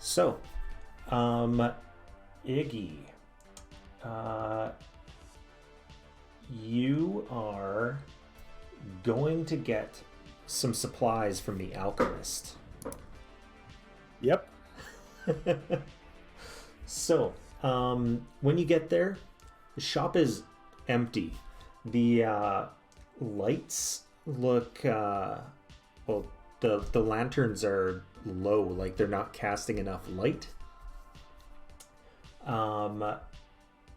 So, Iggy, you are going to get some supplies from the alchemist. Yep. So, when you get there, the shop is empty. The lights look, well, the lanterns are low, like they're not casting enough light.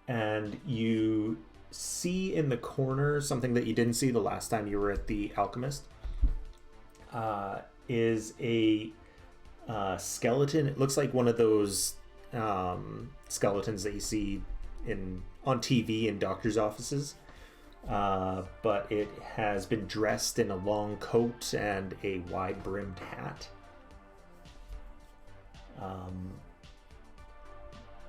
And you see in the corner something that you didn't see the last time you were at the alchemist. Is a skeleton. It looks like one of those skeletons that you see on TV in doctors' offices. But it has been dressed in a long coat and a wide-brimmed hat.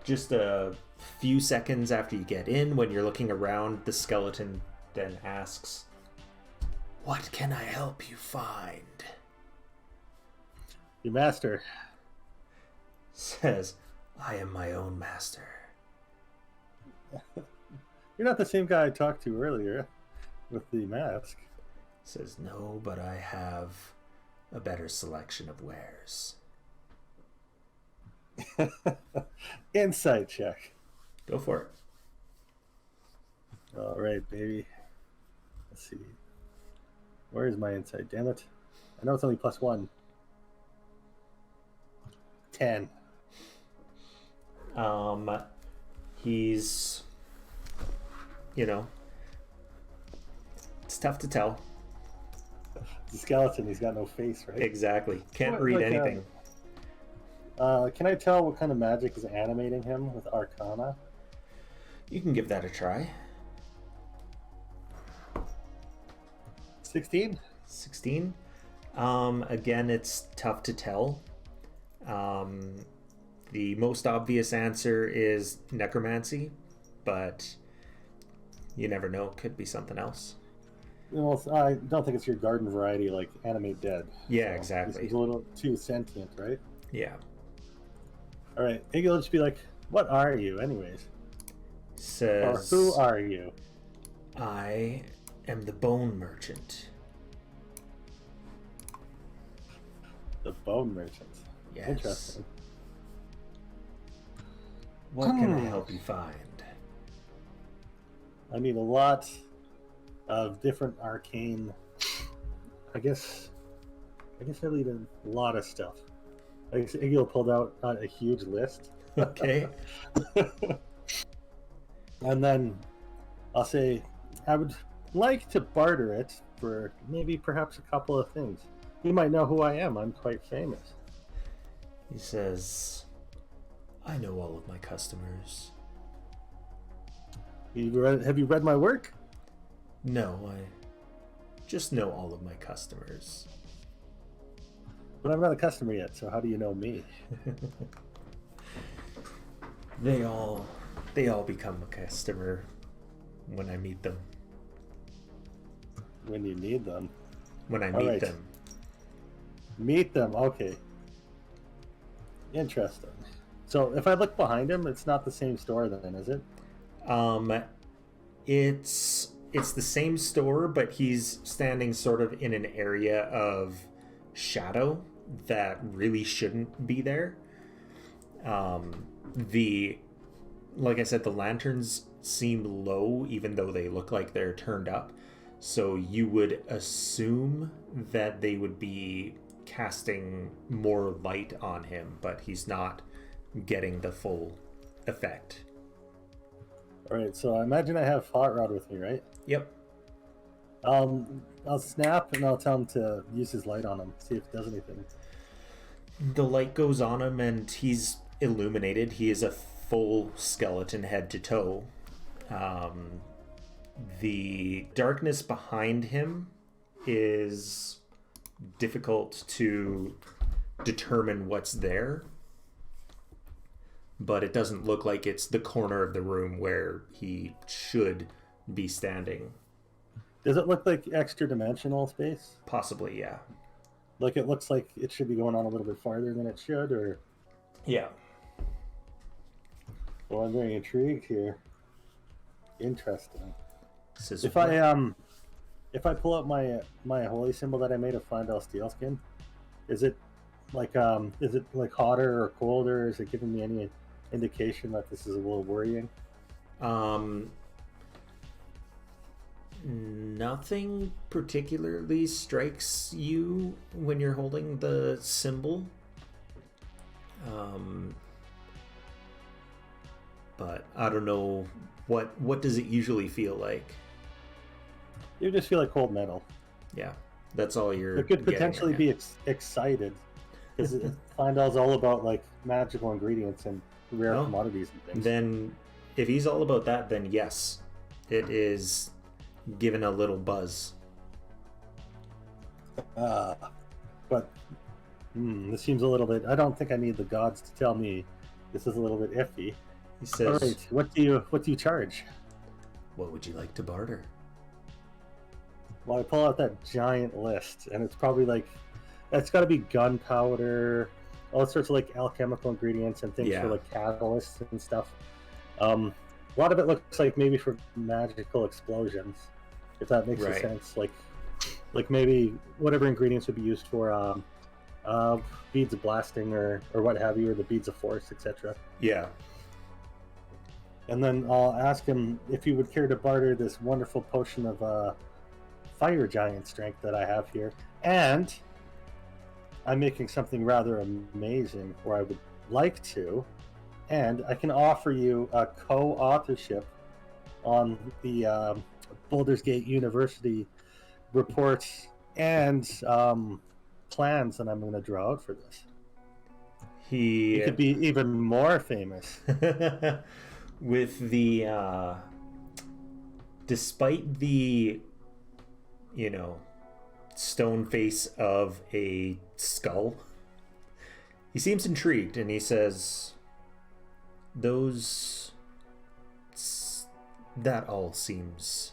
Just a few seconds after you get in, when you're looking around, the skeleton then asks, "What can I help you find?" Your master Says, "I am my own master." You're not the same guy I talked to earlier with the mask. Says, "No, but I have a better selection of wares." Insight check. Go for it. All right, baby. Let's see. Where is my insight? Damn it. I know it's only +1. 10. He's, it's tough to tell. The skeleton, he's got no face, right? Exactly. Can't read anything. Can I tell what kind of magic is animating him with Arcana? You can give that a try. 16? 16. Again, it's tough to tell. The most obvious answer is necromancy, but you never know. It could be something else. Well, I don't think it's your garden variety like animate dead. Yeah, so exactly. He's a little too sentient, right? Yeah. All right, Iggy will just be like, "What are you, anyways?" Says, "Or who are you?" "I am the bone merchant." The bone merchant. Yes. Interesting. What can I help you find? I need a lot of different arcane. I guess I need a lot of stuff. I guess Iggy pulled out a huge list. Okay. And then I'll say I would like to barter it for perhaps a couple of things. You might know who I am. I'm quite famous. He says, "I know all of my customers." Have you read my work? No, I just know all of my customers. But I'm not a customer yet, so how do you know me? They all become a customer when I meet them. When you need them. When I meet them. Meet them, okay. Interesting. So if I look behind him, it's not the same store then, is it? It's the same store, but he's standing sort of in an area of shadow that really shouldn't be there. Like I said, the lanterns seem low, even though they look like they're turned up. So you would assume that they would be casting more light on him, but he's not getting the full effect. All right, so I imagine I have Hot Rod with me, right? Yep. I'll snap and I'll tell him to use his light on him, see if it does anything. The light goes on him and he's illuminated. He is a full skeleton head to toe. The darkness behind him is difficult to determine what's there, but it doesn't look like it's the corner of the room where he should be standing. Does it look like extra dimensional space? Possibly, yeah. Like it looks like it should be going on a little bit farther than it should, or Yeah. Well, I'm very intrigued here. Interesting. Says, If I pull out my holy symbol that I made of Flandel Steelskin, is it like hotter or colder? Is it giving me any indication that this is a little worrying? Nothing particularly strikes you when you're holding the symbol. But I don't know, what does it usually feel like? You just feel like cold metal. Yeah, that's all you're. It could potentially be excited because Flandel's all about like magical ingredients and rare commodities and things. Then, if he's all about that, then yes, it is given a little buzz. But this seems a little bit. I don't think I need the gods to tell me this is a little bit iffy. He says, "All right, what do you charge?" What would you like to barter? Well, I pull out that giant list, and it's probably like it's got to be gunpowder, all sorts of like alchemical ingredients and things for like catalysts and stuff. A lot of it looks like maybe for magical explosions, if that makes sense. Like maybe whatever ingredients would be used for beads of blasting or what have you, or the beads of force, etc. Yeah. And then I'll ask him if he would care to barter this wonderful potion of fire giant strength that I have here. And I'm making something rather amazing, or I would like to. And I can offer you a co-authorship on the Baldur's Gate University reports and plans that I'm going to draw out for this. He could be even more famous. With the despite the stone face of a skull, he seems intrigued, and he says, that all seems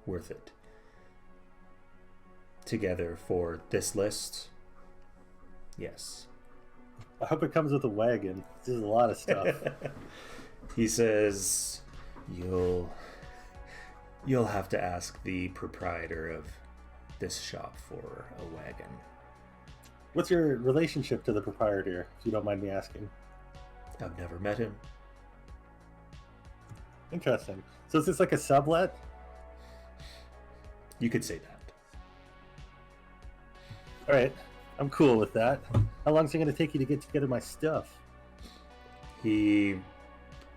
worth it together for this list. Yes. I hope it comes with a wagon. This is a lot of stuff. He says, you'll have to ask the proprietor of this shop for a wagon. What's your relationship to the proprietor, if you don't mind me asking? I've never met him. Interesting. So is this like a sublet? You could say that. All right. I'm cool with that. How long is it going to take you to get together my stuff? He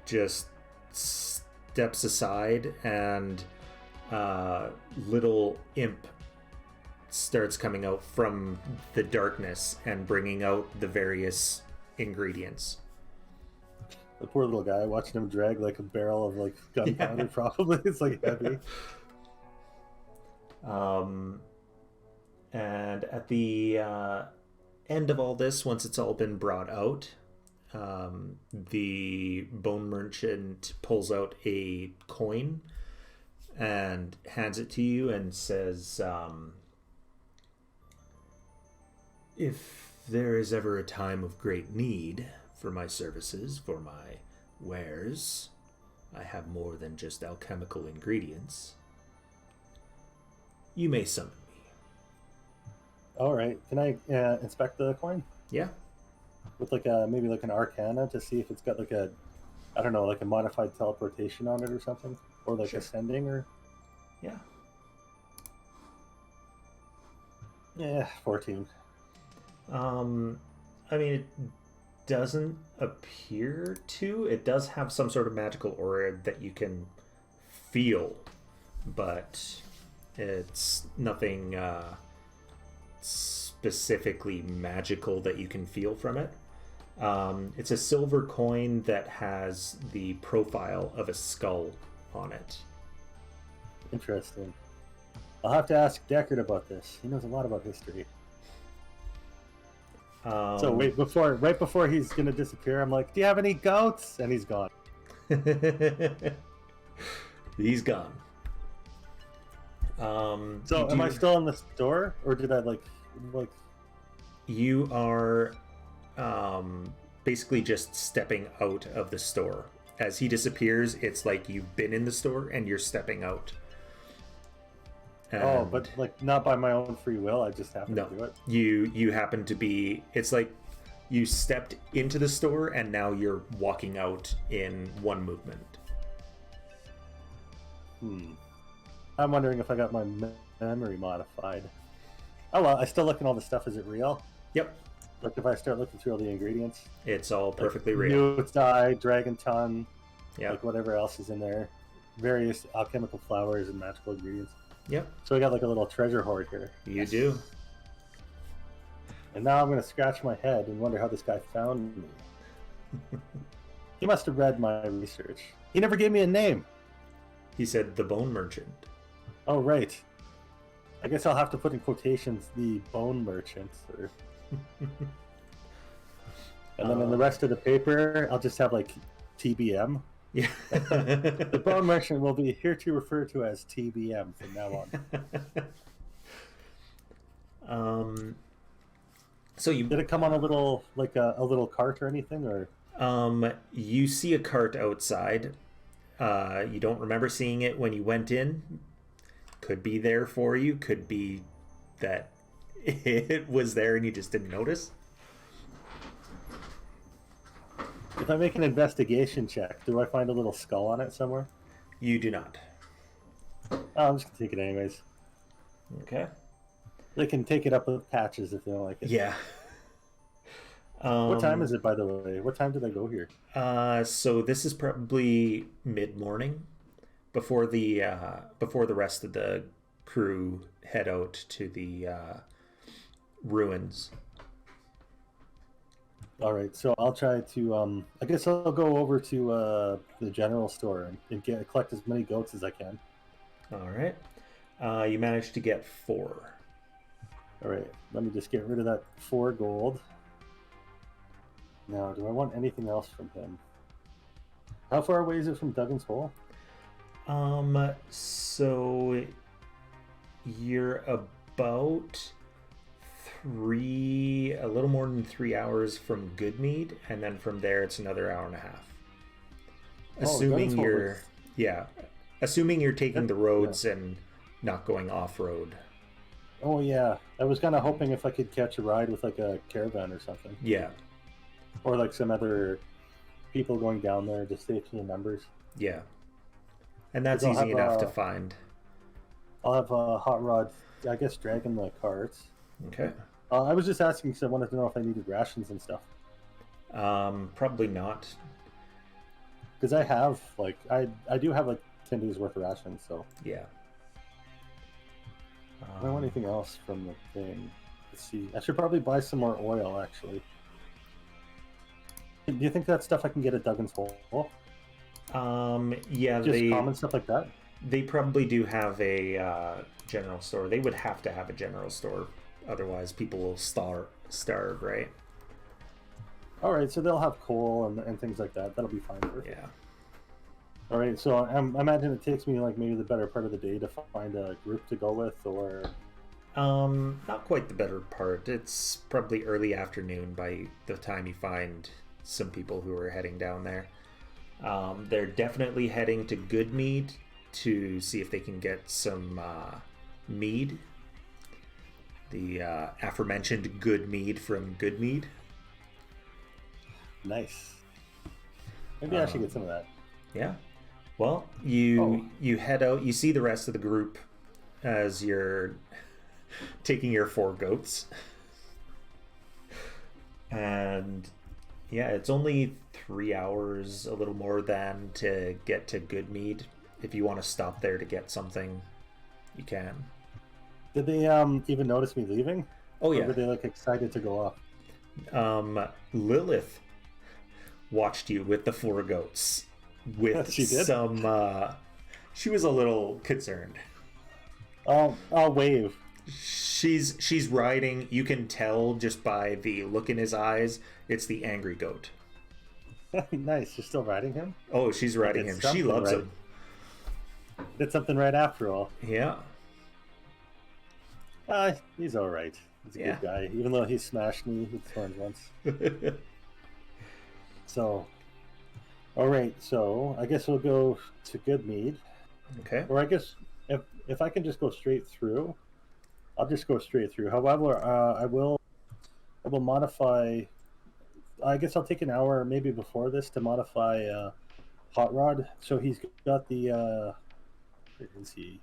just steps aside, and little imp starts coming out from the darkness and bringing out the various ingredients. The poor little guy, watching him drag like a barrel of like gunpowder. Probably it's like heavy. And at the end of all this, once it's all been brought out, the bone merchant pulls out a coin and hands it to you and says, if there is ever a time of great need for my services, for my wares, I have more than just alchemical ingredients. You may summon me. All right. Can I inspect the coin? Yeah. With like maybe like an Arcana to see if it's got like a, I don't know, like a modified teleportation on it or something, or like ascending or. Yeah. Yeah, 14. I mean, it doesn't appear to. It does have some sort of magical aura that you can feel, but it's nothing specifically magical that you can feel from it. It's a silver coin that has the profile of a skull on it. Interesting. I'll have to ask Deckard about this. He knows a lot about history. So right before he's gonna disappear, I'm like, "Do you have any goats?" And he's gone. He's gone. So am I still in the store, or did I like? You are basically just stepping out of the store. As he disappears, it's like you've been in the store and you're stepping out. Oh, but like not by my own free will. I just happen to do it. You happen to be. It's like you stepped into the store and now you're walking out in one movement. I'm wondering if I got my memory modified. Oh well, I still look at all the stuff. Is it real? Yep. Like if I start looking through all the ingredients, it's all perfectly real. Newt's dye, dragon tongue, yeah, like whatever else is in there, various alchemical flowers and magical ingredients. Yep. So I got like a little treasure hoard here. You do. And now I'm going to scratch my head and wonder how this guy found me. He must have read my research. He never gave me a name. He said the bone merchant. Oh, right. I guess I'll have to put in quotations the bone merchant. Or... and then in the rest of the paper, I'll just have like TBM. Yeah. The bone merchant will be here to refer to as TBM from now on. So you did it come on a little like a little cart or anything, or? You see a cart outside. You don't remember seeing it when you went in. Could be there for you. Could be that it was there and you just didn't notice. If I make an investigation check, do I find a little skull on it somewhere? You do not. Oh, I'm just gonna take it anyways. Okay. They can take it up with patches if they don't like it. Yeah. What time is it, by the way? What time did I go here? So this is probably mid-morning, before the rest of the crew head out to the ruins. All right, so I'll try to. I guess I'll go over to the general store and collect as many goats as I can. All right. You managed to get 4. All right, let me just get rid of that 4 gold. Now, do I want anything else from him? How far away is it from Dougan's Hole? So you're about a little more than 3 hours from Goodmead, and then from there it's another hour and a half. Assuming you're taking the roads and not going off-road. Oh yeah, I was kind of hoping if I could catch a ride with like a caravan or something. Yeah. Or like some other people going down there, just safety in numbers. Yeah. And that's easy enough to find. I'll have a hot rod, I guess, dragging the carts. Okay. I was just asking because I wanted to know if I needed rations and stuff. Probably not. Because I have, like, I do have like 10 days worth of rations, so. Yeah. I don't want anything else from the thing. Let's see. I should probably buy some more oil, actually. Do you think that stuff I can get at Dougan's Hole? Yeah, just common stuff like that? They probably do have a general store. They would have to have a general store. Otherwise, people will starve, right? All right, so they'll have coal and things like that. That'll be fine. Yeah. All right, so I imagine it takes me like maybe the better part of the day to find a group to go with, or... Not quite the better part. It's probably early afternoon by the time you find some people who are heading down there. They're definitely heading to Goodmead to see if they can get some mead. The aforementioned good mead from Goodmead. Nice. Maybe I should get some of that. Yeah. Well, you head out. You see the rest of the group as you're taking your 4 goats. And yeah, it's only 3 hours, a little more than, to get to Goodmead. If you want to stop there to get something, you can. Did they even notice me leaving? Oh yeah. Or were they like excited to go off? Lilith watched you with the 4 goats. With she did? She was a little concerned. I'll wave. She's riding. You can tell just by the look in his eyes. It's the angry goat. Nice. You're still riding him? Oh, she's riding him. She loves him. Did something right after all. Yeah. He's all right. He's a good guy, even though he smashed me with thorns once. So, all right. So I guess we'll go to good Mead. Okay. Or I guess if I can just go straight through, I'll just go straight through. However, I will modify. I guess I'll take an hour maybe before this to modify Hot Rod. So he's got the. Where is he?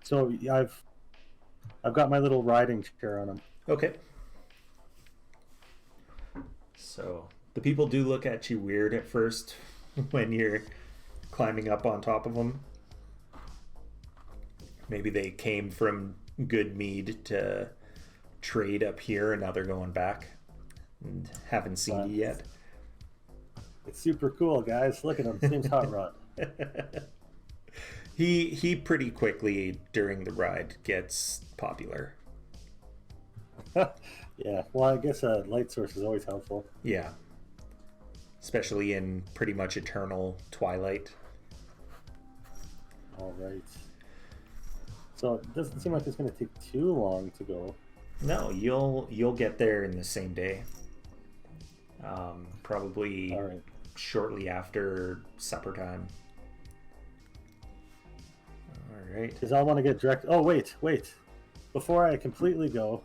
So I've got my little riding chair on him. Okay. So the people do look at you weird at first when you're climbing up on top of them. Maybe they came from good Mead to trade up here and now they're going back and haven't seen you yet. It's super cool, guys. Look at him. His name's Hot Rod. He pretty quickly during the ride gets popular. Yeah, well, I guess a light source is always helpful. Yeah. Especially in pretty much eternal twilight. All right. So it doesn't seem like it's going to take too long to go. No, you'll get there in the same day. Probably All right. shortly after supper time. All right. Because I want to get direct. Oh, wait. Before I completely go,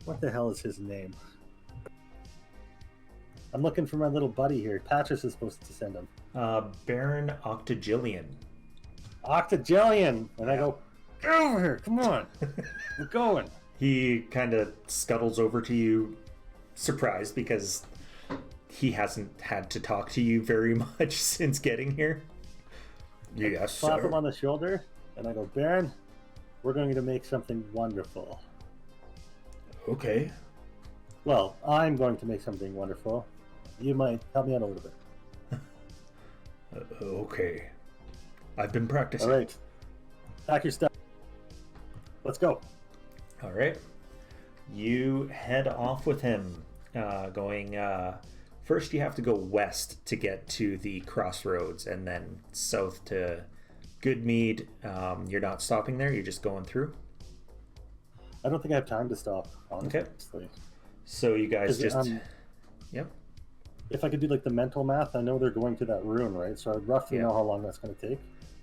what the hell is his name? I'm looking for my little buddy here. Patches is supposed to send him. Baron Octagillion. Octagillion! And I go, get over here, come on. We're going. He kind of scuttles over to you, surprised, because he hasn't had to talk to you very much since getting here. Yes, sir. Slap him on the shoulder, and I go, Baron, we're going to make something wonderful. Okay. Well, I'm going to make something wonderful. You might help me out a little bit. Okay. I've been practicing. All right. Pack your stuff. Let's go. All right. You head off with him. Going... First, you have to go west to get to the crossroads, and then south to Goodmead. You're not stopping there. You're just going through. I don't think I have time to stop, honestly. Okay. So you guys just... Yep. If I could do like the mental math, I know they're going to that ruin, right? So I roughly know how long that's going to take.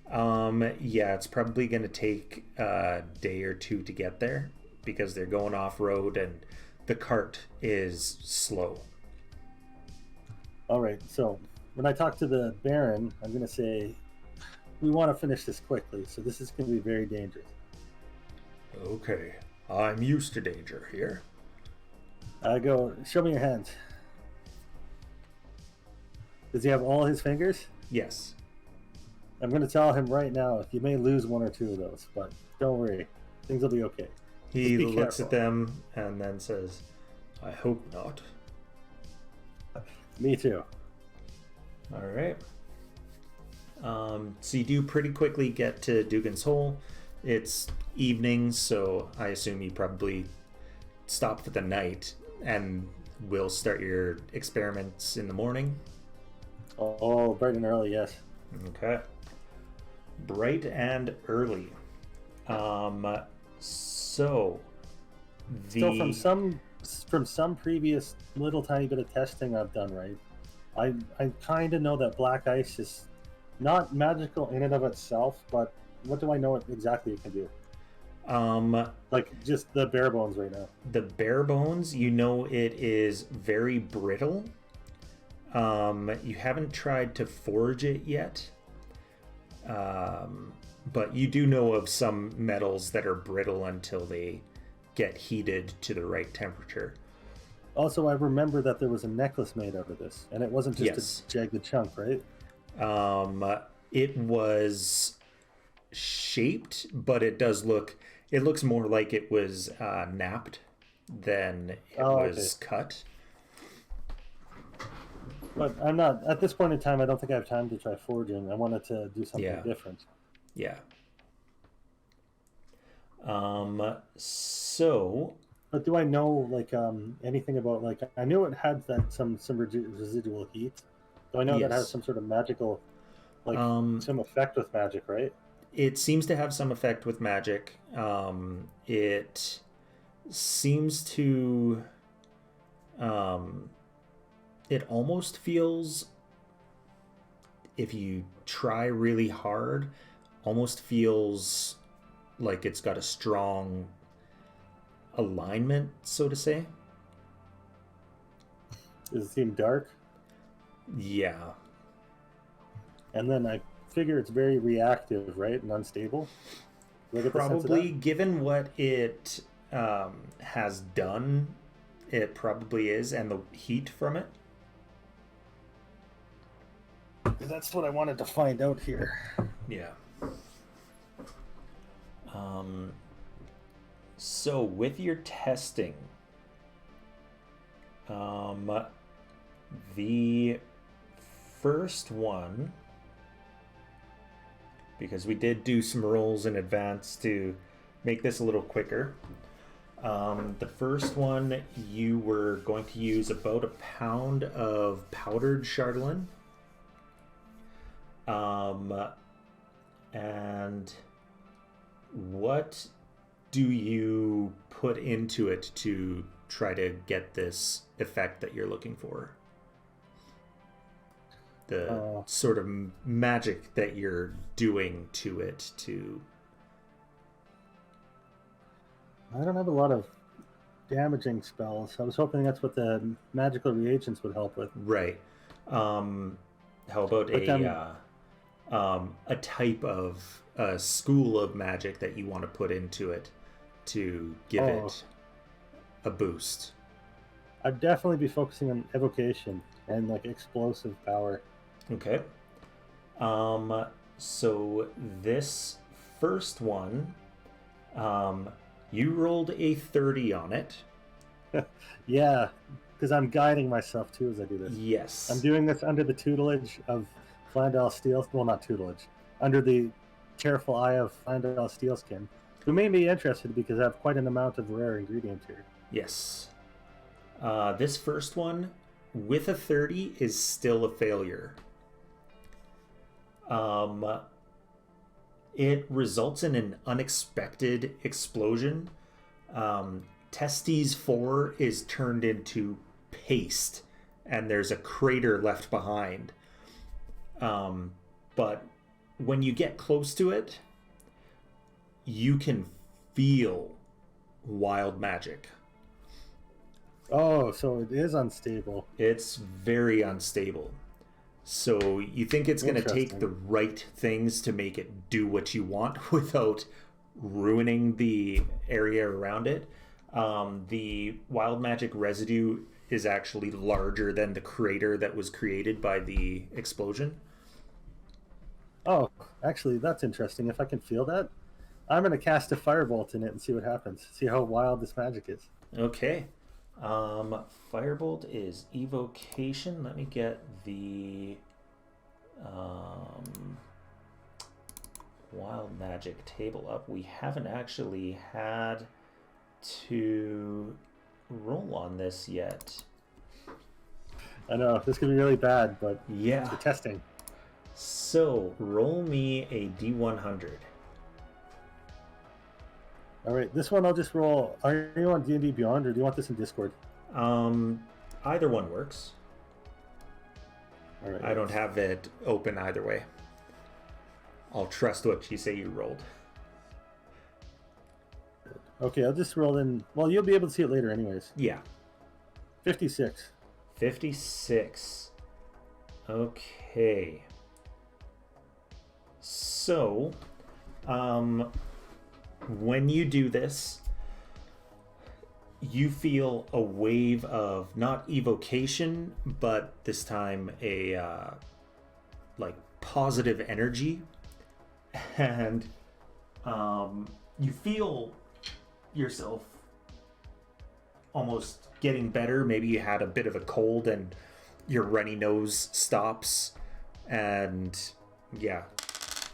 Yeah, it's probably going to take a day or two to get there because they're going off-road and the cart is slow. All right, so when I talk to the Baron, I'm going to say, we want to finish this quickly, so this is going to be very dangerous. Okay, I'm used to danger here. I go, show me your hands. Does he have all his fingers? Yes. I'm going to tell him right now, you may lose one or two of those, but don't worry, things will be okay. He looks at them and then says, I hope not. Me too. All right. So you do pretty quickly get to Dougan's Hole. It's evening, so I assume you probably stop for the night and will start your experiments in the morning. Oh, bright and early, yes. Okay. Bright and early. So from some previous little tiny bit of testing I've done, right? I kind of know that black ice is not magical in and of itself, but what do I know exactly it can do? Like just the bare bones right now. The bare bones, you know, it is very brittle. You haven't tried to forge it yet. But you do know of some metals that are brittle until they get heated to the right temperature. Also, I remember that there was a necklace made out of this, and it wasn't just a jagged chunk, right? It was shaped, but it looks more like it was napped than it was cut. But I'm not, at this point in time, I don't think I have time to try forging. I wanted to do something different. Yeah. So... But do I know, like, anything about, like, I knew it had that some residual heat. Do I know that has some sort of magical, like, some effect with magic, right? It seems to have some effect with magic. It seems to It almost feels, if you try really hard, almost feels like it's got a strong alignment, so to say. Does it seem dark? Yeah. And then I figure it's very reactive, right, and unstable. Do I get the sense of Probably, that? given what it has done, it probably is, and the heat from it. That's what I wanted to find out here. Yeah. So with your testing, the first one, because we did do some rolls in advance to make this a little quicker. The first one, you were going to use about a pound of powdered Chardonnay. And what do you put into it to try to get this effect that you're looking for? The sort of magic that you're doing to it to... I don't have a lot of damaging spells. I was hoping that's what the magical reagents would help with. Right. How about a type of school of magic that you want to put into it to give it a boost? I'd definitely be focusing on evocation and like explosive power. Okay. So this first one, you rolled a 30 on it. Yeah, because I'm guiding myself too as I do this. Yes. I'm doing this under the tutelage of Flandel Steel. Well, not tutelage. Under the careful eye of Flandel Steelskin, who made me interested because I have quite an amount of rare ingredients here. Yes. This first one, with a 30, is still a failure. It results in an unexpected explosion. Testes 4 is turned into paste, and there's a crater left behind. But when you get close to it, you can feel wild magic. Oh, so it is unstable. It's very unstable. So you think it's going to take the right things to make it do what you want without ruining the area around it. The wild magic residue is actually larger than the crater that was created by the explosion. Oh, actually, that's interesting. If I can feel that, I'm going to cast a firebolt in it and see what happens. See how wild this magic is. Okay. Firebolt is evocation. Let me get the wild magic table up. We haven't actually had to roll on this yet. I know, this could be really bad, but yeah, we're testing. So, roll me a D100. All right, this one I'll just roll. Are you on D&D Beyond, or do you want this in Discord? Either one works. All right. I don't have it open either way. I'll trust what you say you rolled. Okay, I'll just roll in. Well, you'll be able to see it later anyways. Yeah. 56. 56. Okay. So, when you do this, you feel a wave of not evocation, but this time a like positive energy, and you feel yourself almost getting better. Maybe you had a bit of a cold and your runny nose stops, and yeah,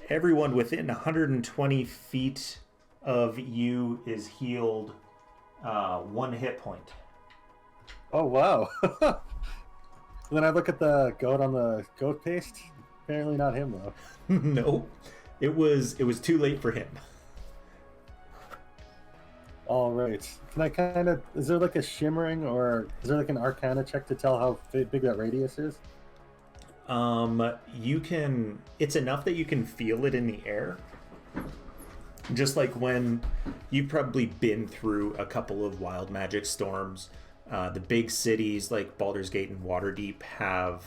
everyone within 120 feet of you is healed 1 hit point. Oh, wow. Then I look at the goat on the goat paste. Apparently not him, though. No, it was too late for him. All right. Can I kind of? Is there like a shimmering, or is there like an Arcana check to tell how big that radius is? You can. It's enough that you can feel it in the air. Just like when you've probably been through a couple of wild magic storms, the big cities like Baldur's Gate and Waterdeep have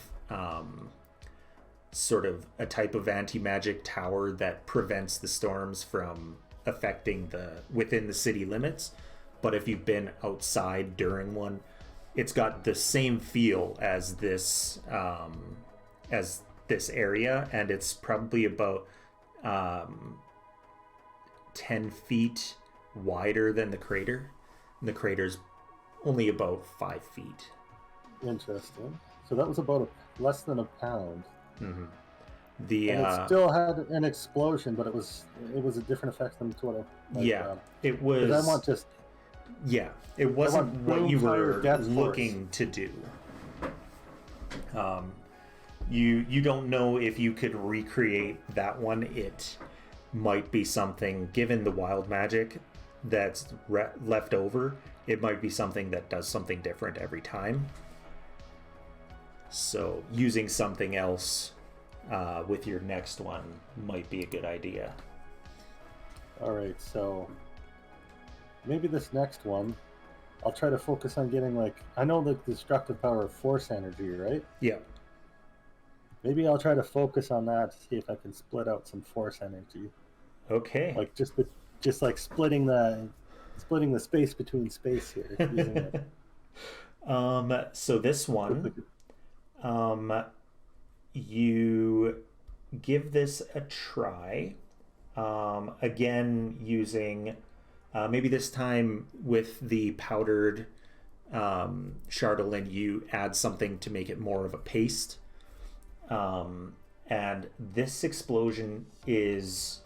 sort of a type of anti-magic tower that prevents the storms from affecting within the city limits. But if you've been outside during one, it's got the same feel as this area, and it's probably about 10 feet wider than the crater. And the crater's only about 5 feet. Interesting. So that was about less than a pound. Mm-hmm. And it still had an explosion, but it was a different effect than what it was. I want just it wasn't what you were looking force to do. You don't know if you could recreate that one. It might be something, given the wild magic that's left over, it might be something that does something different every time. So using something else with your next one might be a good idea. All right, so maybe this next one, I'll try to focus on getting I know the destructive power of force energy, right? Yeah. Maybe I'll try to focus on that to see if I can split out some force energy. Okay. Just like splitting the space between space here. Using it. So this one, you give this a try. Again, using maybe this time with the powdered Chardolin, you add something to make it more of a paste. And this explosion is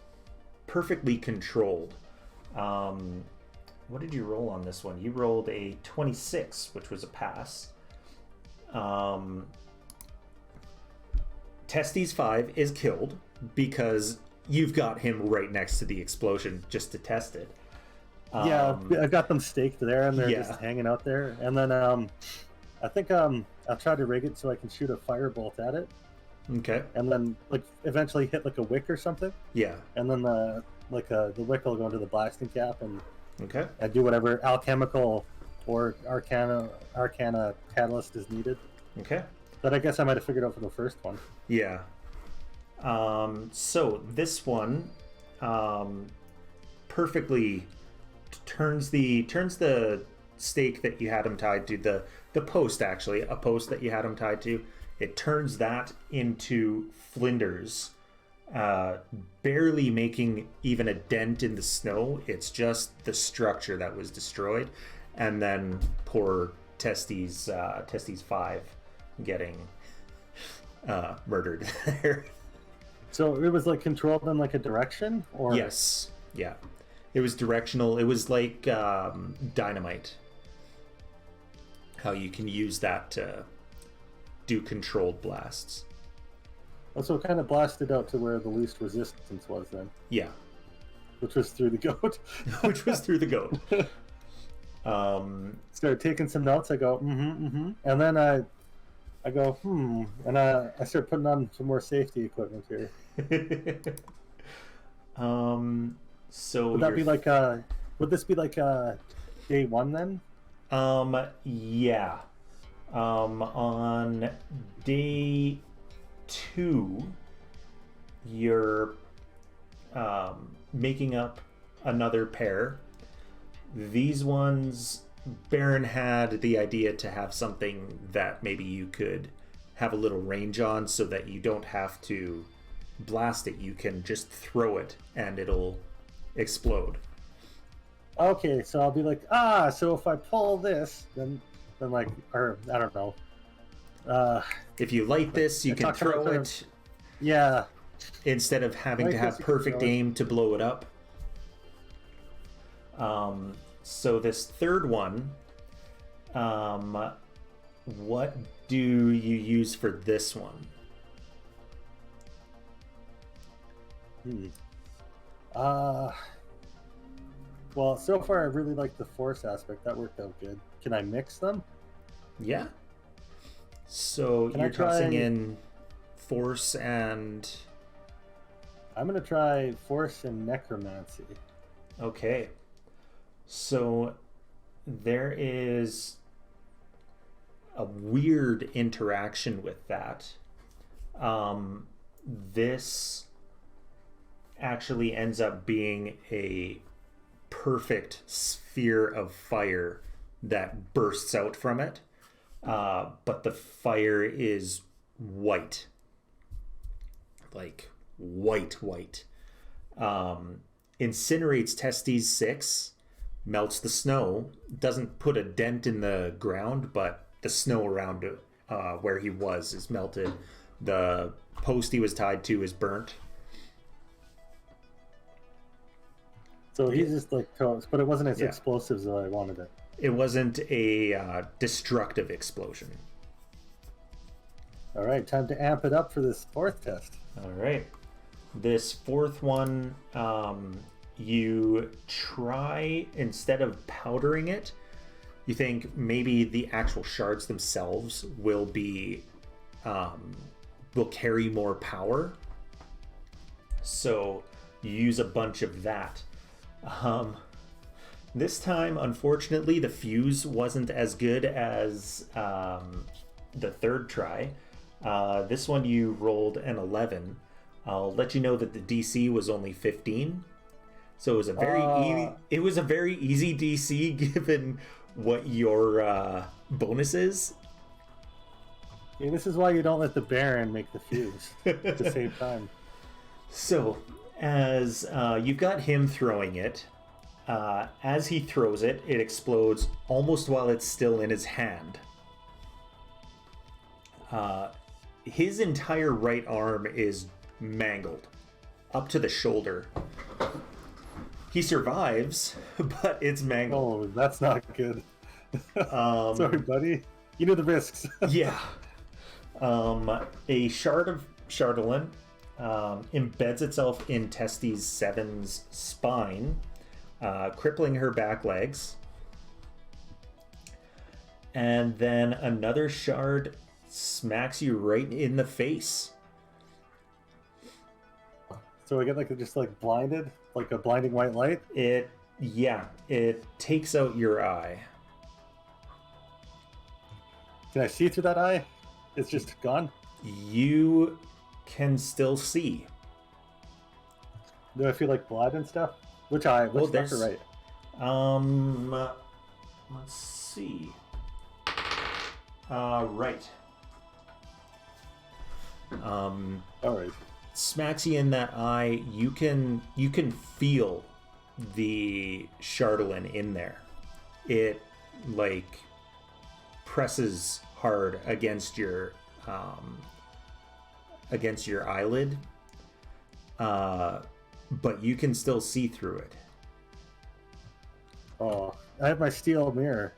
perfectly controlled. What did you roll on this one? You rolled a 26, which was a pass. Testes 5 is killed because you've got him right next to the explosion just to test it. Yeah, I got them staked there, and they're just hanging out there. And then I think I'll try to rig it so I can shoot a firebolt at it. Okay. And then eventually hit a wick or something. Yeah. And then the wick will go into the blasting cap, and okay. I do whatever alchemical or Arcana catalyst is needed. Okay. But I guess I might have figured out for the first one. Yeah. So this one perfectly turns the stake that you had him tied to, the post, actually, a post that you had him tied to. It turns that into flinders, barely making even a dent in the snow. It's just the structure that was destroyed. And then poor Testes 5 getting murdered there. So it was controlled in a direction? Or yes. Yeah. It was directional. It was like dynamite. How you can use that to do controlled blasts. Oh, so it kind of blasted out to where the least resistance was then. Yeah. Which was through the goat. Which was through the goat. Started taking some notes. I go, and then I go, and I start putting on some more safety equipment here. So would that be would this be day one then? Yeah. On day 2, you're making up another pair. These ones, Baron had the idea to have something that maybe you could have a little range on so that you don't have to blast it. You can just throw it and it'll explode. Okay, so I'll be so if I pull this, then or I don't know. If you light this, you can throw it. Yeah. Instead of having to have perfect aim to blow it up. So this third one, what do you use for this one? Well, so far I really like the force aspect. That worked out good. Can I mix them? Yeah. So Can you're I try... tossing in force and... I'm going to try force and necromancy. Okay. So there is a weird interaction with that. This actually ends up being a perfect sphere of fire that bursts out from it. But the fire is white. Like white. Incinerates Testes 6, melts the snow, doesn't put a dent in the ground, but the snow around where he was is melted. The post he was tied to is burnt. So he's just like toast, but it wasn't as explosive as I wanted it. It wasn't a destructive explosion. All right, time to amp it up for this fourth test. All right. This fourth one, you try, instead of powdering it, you think maybe the actual shards themselves will be, will carry more power. So you use a bunch of that. This time, unfortunately, the fuse wasn't as good as the third try. This one you rolled an 11. I'll let you know that the DC was only 15. So it was a very easy DC given what your bonus is. Yeah, this is why you don't let the Baron make the fuse to save time. So as you've got him throwing it, as he throws it, it explodes almost while it's still in his hand. His entire right arm is mangled up to the shoulder. He survives, but it's mangled. Oh, that's not good. Sorry, buddy. You know the risks. Yeah. A shard of Chardolin embeds itself in Testes 7's spine, crippling her back legs. And then another shard smacks you right in the face. So I get just blinded, like a blinding white light? It takes out your eye. Can I see through that eye? It's just gone? You can still see. Do I feel like blood and stuff? Which eye? Which left or right? Let's see. Right. All right. Smacks you in that eye. You can feel the Chardolin in there. It presses hard against your eyelid, but you can still see through it. Oh, I have my steel mirror.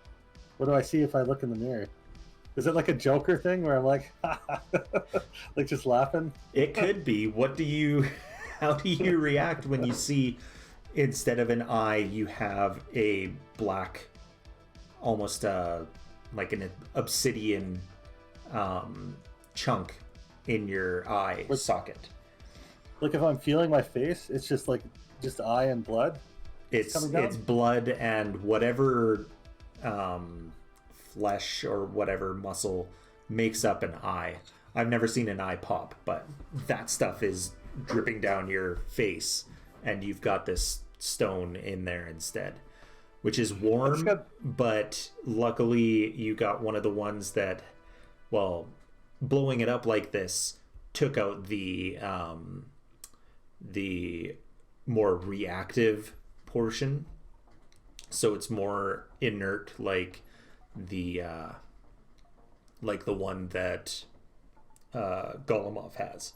What do I see if I look in the mirror? Is it like a Joker thing where I'm like just laughing? It could be. How do you react when you see, instead of an eye, you have a black, almost like an obsidian chunk in your eye socket? Like if I'm feeling my face, it's just eye and blood? It's blood and whatever flesh or whatever muscle makes up an eye. I've never seen an eye pop, but that stuff is dripping down your face, and you've got this stone in there instead, which is warm, but luckily you got one of the ones that, well, blowing it up like this took out the more reactive portion, so it's more inert, like the one that Golemov has.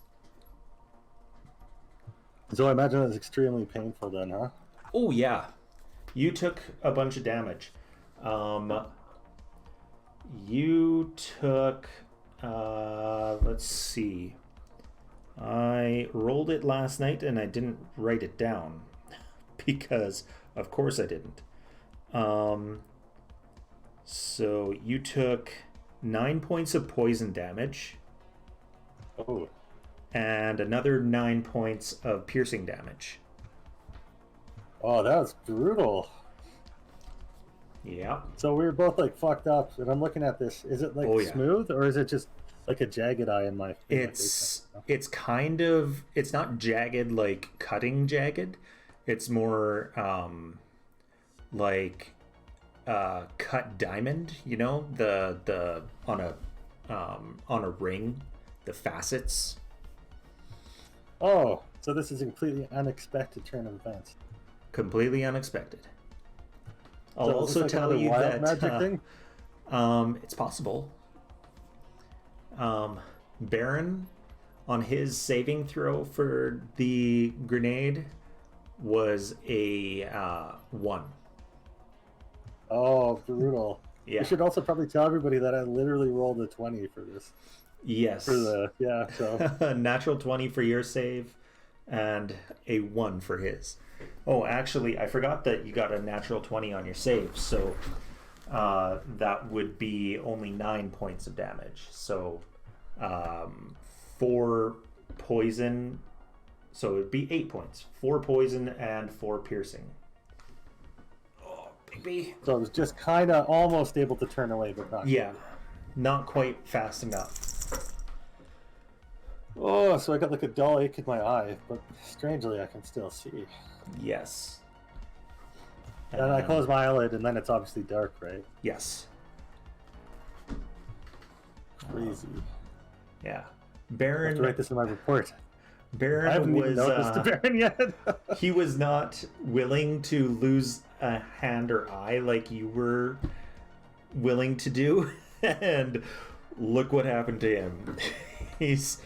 So I imagine it's extremely painful then, huh? Oh yeah, you took a bunch of damage. You took let's see, I rolled it last night and I didn't write it down because Of course I didn't. So you took 9 points of poison damage. Oh. And another 9 points of piercing damage. Oh, that was brutal. Yeah. So we were both like fucked up, and I'm looking at this. Is it like smooth, or is it just like a jagged eye in my face? It's kind of, it's not jagged like cutting jagged. It's more like cut diamond, you know, the on a ring, the facets. Oh, so this is a completely unexpected turn of events. Completely unexpected. I'll So also like tell you wild that magic thing? It's possible. Baron, on his saving throw for the grenade, was a 1. Oh, brutal. Yeah. We should also probably tell everybody that I literally rolled a 20 for this. Yes. For the so natural 20 for your save and a 1 for his. Oh, actually, I forgot that you got a natural 20 on your save, so that would be only 9 points of damage. So 4 poison, so it would be 8 points. 4 poison and 4 piercing. Oh, baby. So I was just kind of almost able to turn away, but not. Yeah, not quite fast enough. Oh, so I got like a dull ache in my eye, but strangely I can still see. Yes. And I close my eyelid, and then it's obviously dark, right? Yes. Crazy. Yeah. I Baron. have to write this in my report. Baron I haven't was. even noticed the Baron yet. He was not willing to lose a hand or eye like you were willing to do, and look what happened to him. He's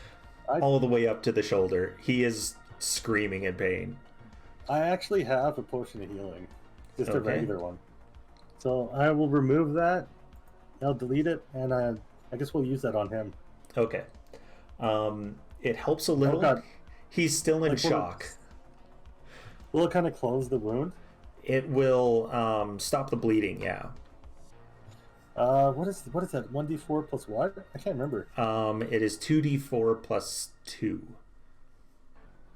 all the way up to the shoulder. He is screaming in pain. I actually have a potion of healing, just a regular one. So I will remove that. I'll delete it, and I guess we'll use that on him. Okay. It helps a little. God. He's still in shock. Will it kind of close the wound? It will stop the bleeding. Yeah. What is that? 1d4 plus what? I can't remember. It is 2d4 plus 2.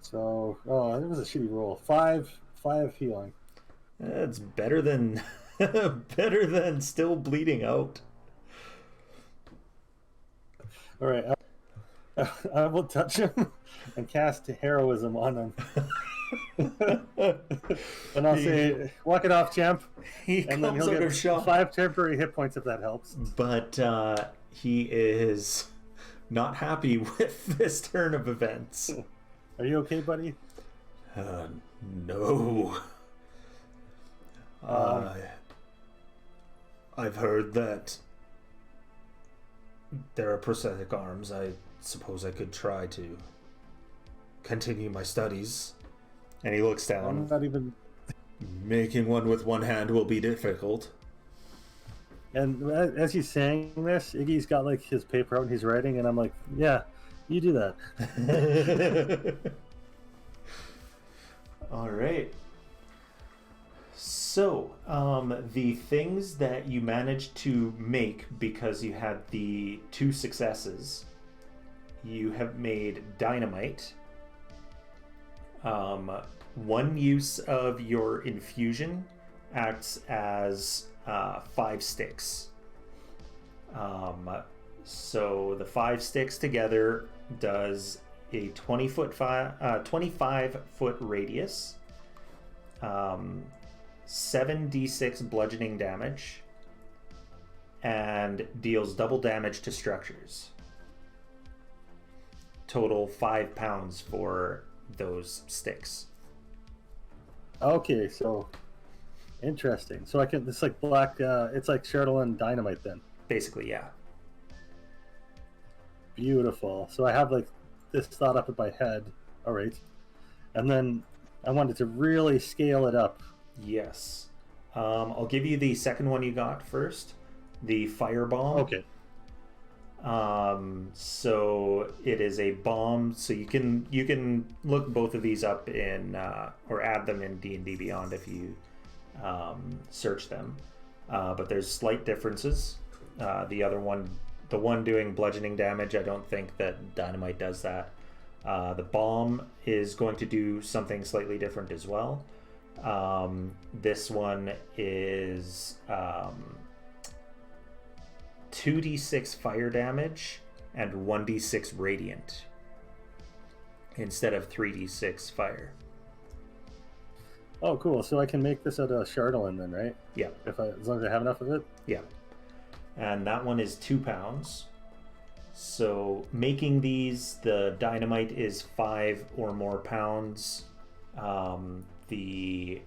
So, it was a shitty roll. 5 healing. It's better than better than still bleeding out. All right, I will touch him and cast heroism on him. And I'll say, walk it off, champ. And then he'll get shock. 5 temporary hit points if that helps. But he is not happy with this turn of events. Are you okay, buddy? No. I've heard that there are prosthetic arms. I suppose I could try to continue my studies. And he looks down. I'm not even... Making one with one hand will be difficult. And as he's saying this, Iggy's got like his paper out and he's writing, and I'm like, yeah, you do that. All right. So, the things that you managed to make because you had the 2 successes, you have made dynamite. 1 use of your infusion acts as 5 sticks. So the 5 sticks together does a 25-foot radius, 7d6 bludgeoning damage, and deals double damage to structures. Total 5 pounds for those sticks. Okay, so interesting. So I can, it's like black, it's like Chatelaine dynamite then. Basically, yeah. Beautiful. So I have like this thought up in my head. All right. And then I wanted to really scale it up. Yes. I'll give you the second one you got first. The firebomb. Okay. So it is a bomb. So you can look both of these up in or add them in D&D Beyond if you search them. But there's slight differences. The one doing bludgeoning damage, I don't think that dynamite does that. The bomb is going to do something slightly different as well. This one is 2d6 fire damage and 1d6 radiant instead of 3d6 fire. Oh, cool. So I can make this out of Chardolin then, right? Yeah. As long as I have enough of it? Yeah. And that one is 2 pounds. So making these, the dynamite is 5 or more pounds. The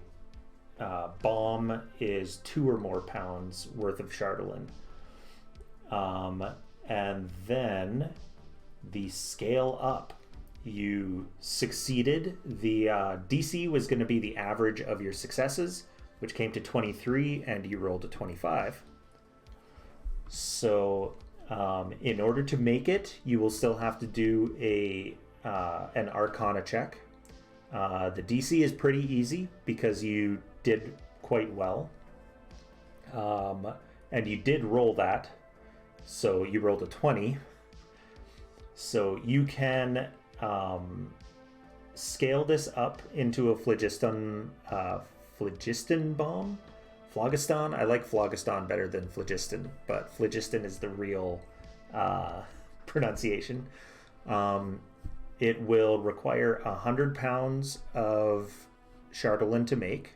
bomb is 2 or more pounds worth of Chardolin. And then the scale up. You succeeded. The DC was going to be the average of your successes, which came to 23, and you rolled a 25. So in order to make it, you will still have to do an Arcana check. The DC is pretty easy because you did quite well. And you did roll that. So you rolled a 20. So you can scale this up into a phlogiston bomb. Phlogiston. I like phlogiston better than phlogiston, but phlogiston is the real pronunciation. It will require 100 pounds of Chardolin to make.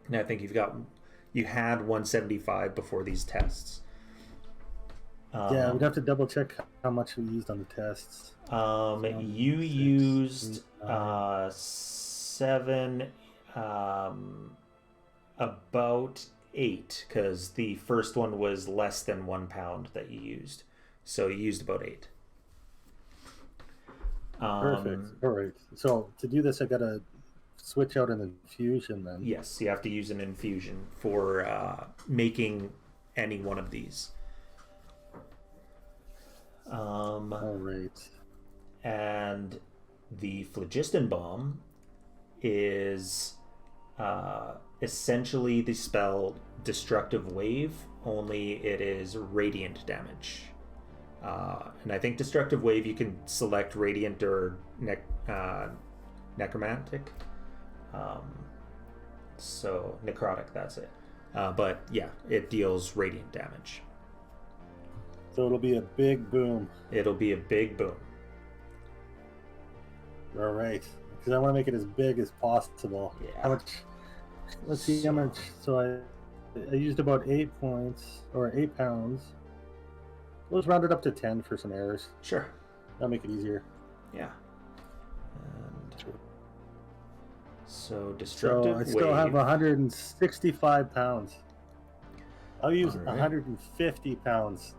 And I think you had 175 before these tests. Yeah, we'd have to double check how much we used on the tests. You used 7, about 8, because the first one was less than 1 pound that you used. So you used about 8. Perfect. All right. So to do this, I gotta switch out an infusion then. Yes, you have to use an infusion for making any one of these. All right. And the phlogiston bomb is essentially the spell Destructive Wave, only it is radiant damage. And I think Destructive Wave, you can select Radiant or Necromantic. So Necrotic, that's it. But yeah, it deals radiant damage. So it'll be a big boom. It'll be a big boom. All right. Because I want to make it as big as possible. Yeah. How much? Let's see how much. So I used about 8 points, or 8 pounds. Let's round it up to 10 for some errors. Sure. That'll make it easier. Yeah. And so Destructive Wave. So I still have 165 pounds. I'll use 150 pounds.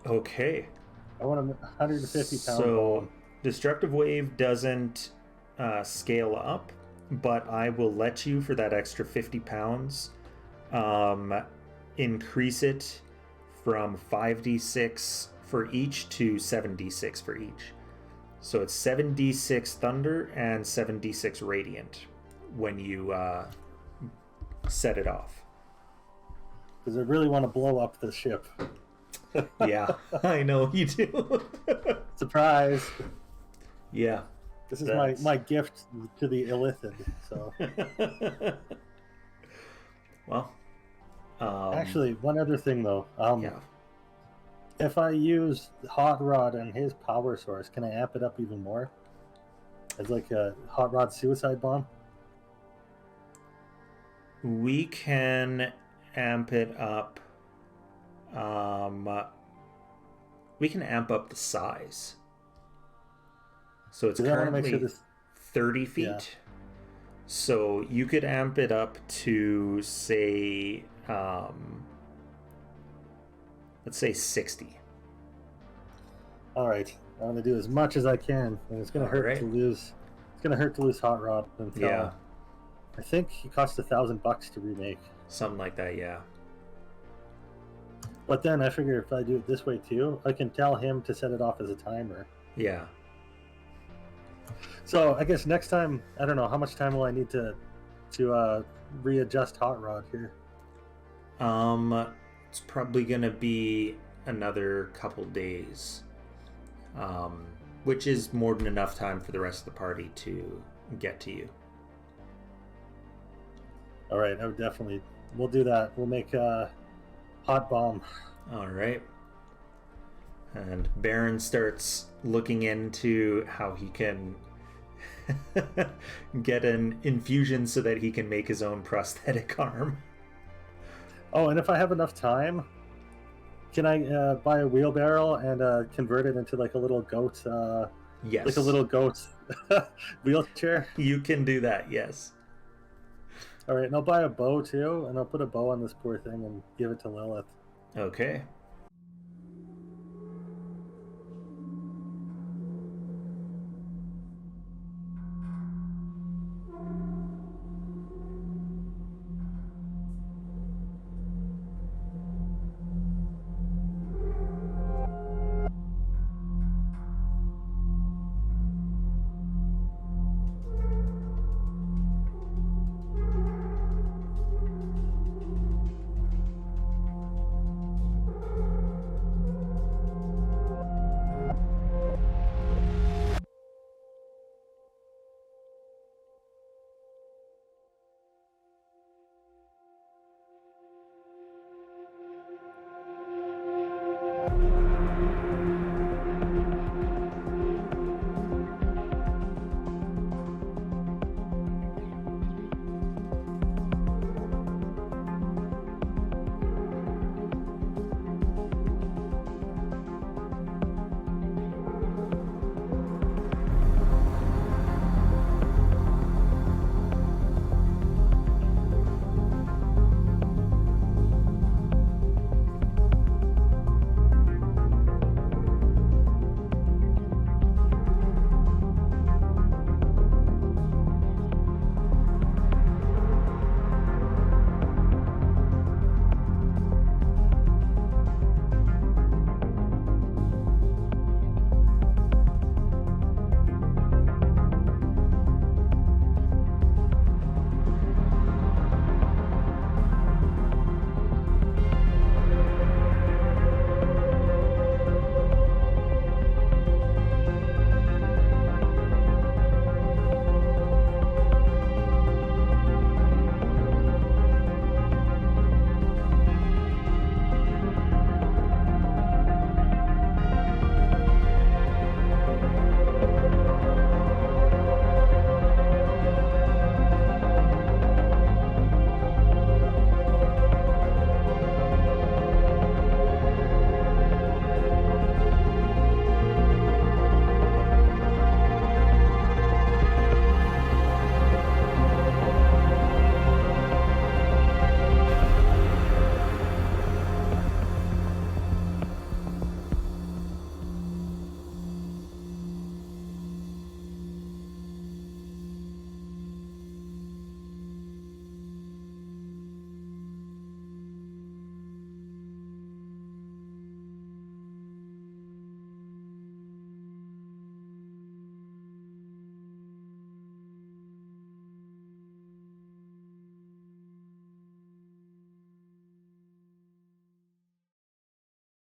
Okay. I want a 150 pound So bomb. Destructive Wave doesn't scale up, but I will let you, for that extra 50 pounds, increase it from 5d6 for each to 7d6 for each. So it's 7d6 thunder and 7d6 radiant when you set it off. Because I really want to blow up the ship. Yeah, I know you do. Surprise! Yeah. This is my gift to the illithid. So. Well. Actually, one other thing though. Yeah. If I use Hot Rod and his power source, can I amp it up even more? As like a Hot Rod suicide bomb? We can amp it up. We can amp up the size. So it's currently 30 feet. Yeah. So you could amp it up to, say, let's say 60. All right. I'm going to do as much as I can. And it's going to hurt to lose. It's going to hurt to lose Hot Rod. Yeah. I think he cost $1,000 to remake. Something like that, yeah. But then I figure if I do it this way too, I can tell him to set it off as a timer. Yeah. So I guess next time, I don't know, how much time will I need to readjust Hot Rod here? It's probably gonna be another couple days, which is more than enough time for the rest of the party to get to you. All right, I would definitely. We'll do that. We'll make a hot bomb. All right. And Baron starts looking into how he can get an infusion so that he can make his own prosthetic arm. Oh, and if I have enough time, can I buy a wheelbarrow and convert it into like a little goat? Yes. Like a little goat wheelchair? You can do that, yes. All right, and I'll buy a bow too, and I'll put a bow on this poor thing and give it to Lilith. Okay.